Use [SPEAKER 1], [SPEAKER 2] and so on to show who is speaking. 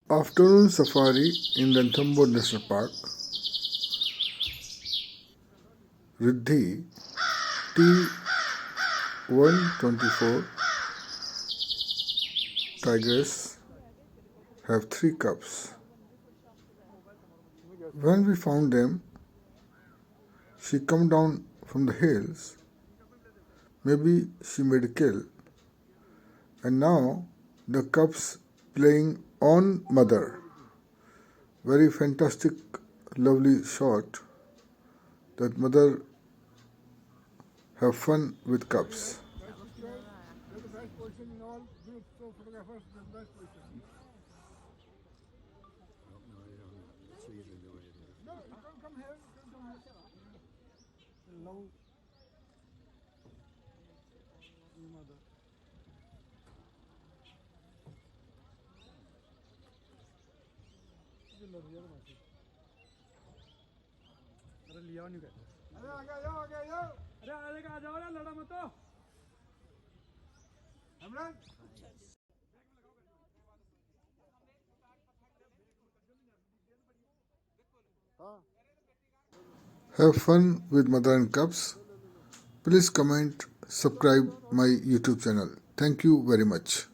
[SPEAKER 1] Afternoon safari in Ranthambore National Park. Riddhi T124 tigers have three cubs. When we found them, she come down from the hills. Maybe she made a kill. And now the cubs playing on mother. Very fantastic, lovely shot that mother have fun with cubs.
[SPEAKER 2] अरे लिया नहीं कहते अरे आ गया अरे आ जाओ ना लड़ा मत हमरान
[SPEAKER 1] Have fun with mother and cubs. Please comment, subscribe my YouTube channel. Thank you very much.